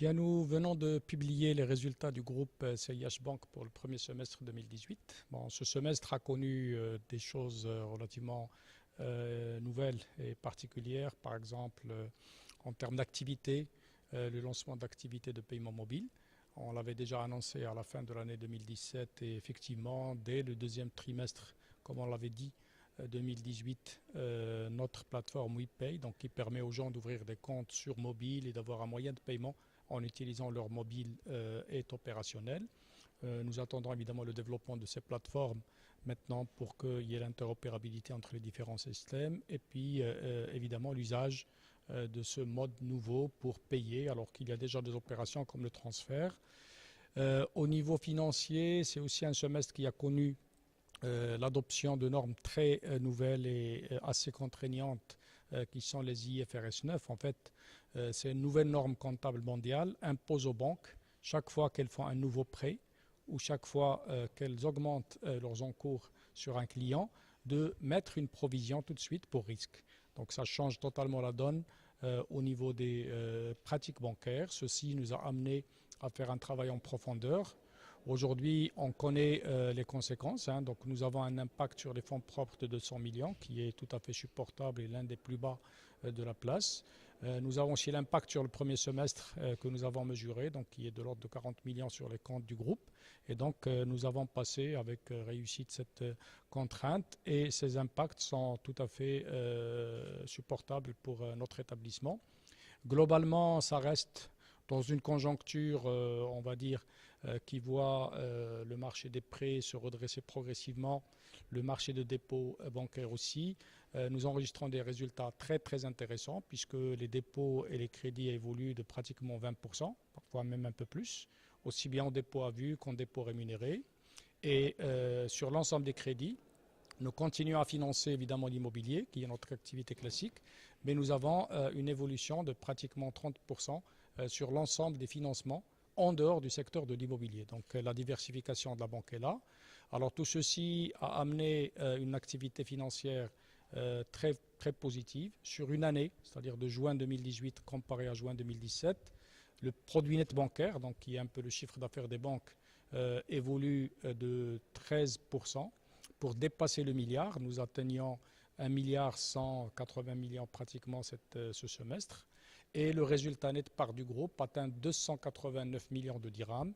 Bien, nous venons de publier les résultats du groupe CIH Bank pour le premier semestre 2018. Bon, ce semestre a connu des choses relativement nouvelles et particulières, par exemple en termes d'activité, le lancement d'activités de paiement mobile. On l'avait déjà annoncé à la fin de l'année 2017 et effectivement, dès le deuxième trimestre, comme on l'avait dit, 2018, notre plateforme WePay, donc qui permet aux gens d'ouvrir des comptes sur mobile et d'avoir un moyen de paiement en utilisant leur mobile est opérationnel. Nous attendons évidemment le développement de ces plateformes maintenant pour qu'il y ait l'interopérabilité entre les différents systèmes et puis évidemment l'usage de ce mode nouveau pour payer alors qu'il y a déjà des opérations comme le transfert. Au niveau financier, c'est aussi un semestre qui a connu l'adoption de normes très nouvelles et assez contraignantes qui sont les IFRS 9. En fait, c'est une nouvelle norme comptable mondiale impose aux banques, chaque fois qu'elles font un nouveau prêt ou chaque fois qu'elles augmentent leurs encours sur un client, de mettre une provision tout de suite pour risque. Donc ça change totalement la donne au niveau des pratiques bancaires. Ceci nous a amené à faire un travail en profondeur. Aujourd'hui, on connaît les conséquences. Donc, nous avons un impact sur les fonds propres de 200 millions qui est tout à fait supportable et l'un des plus bas de la place. Nous avons aussi l'impact sur le premier semestre que nous avons mesuré, donc qui est de l'ordre de 40 millions sur les comptes du groupe. Et donc, nous avons passé avec réussite cette contrainte et ces impacts sont tout à fait supportables pour notre établissement. Globalement, ça reste dans une conjoncture, on va dire, qui voit le marché des prêts se redresser progressivement, le marché de dépôt bancaire aussi. Nous enregistrons des résultats très très intéressants puisque les dépôts et les crédits évoluent de pratiquement 20%, parfois même un peu plus, aussi bien en dépôt à vue qu'en dépôt rémunéré. Et sur l'ensemble des crédits, nous continuons à financer évidemment l'immobilier, qui est notre activité classique, mais nous avons une évolution de pratiquement 30% sur l'ensemble des financements en dehors du secteur de l'immobilier. Donc la diversification de la banque est là. Alors tout ceci a amené une activité financière très, très positive sur une année, c'est-à-dire de juin 2018 comparé à juin 2017. Le produit net bancaire, donc qui est un peu le chiffre d'affaires des banques, évolue de 13% pour dépasser le milliard. Nous atteignons 1,180 milliard pratiquement ce semestre. Et le résultat net part du groupe atteint 289 millions de dirhams,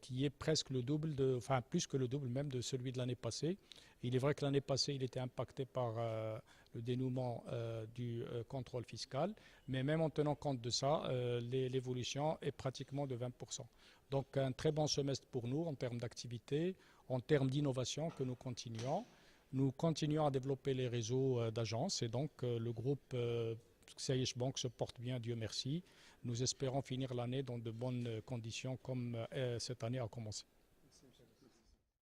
qui est presque le double, enfin plus que le double même de celui de l'année passée. Il est vrai que l'année passée, il était impacté par le dénouement du contrôle fiscal, mais même en tenant compte de ça, l'évolution est pratiquement de 20%. Donc un très bon semestre pour nous en termes d'activité, en termes d'innovation que nous continuons. Nous continuons à développer les réseaux d'agences et donc le groupe CIH Bank se porte bien, Dieu merci. Nous espérons finir l'année dans de bonnes conditions comme cette année a commencé.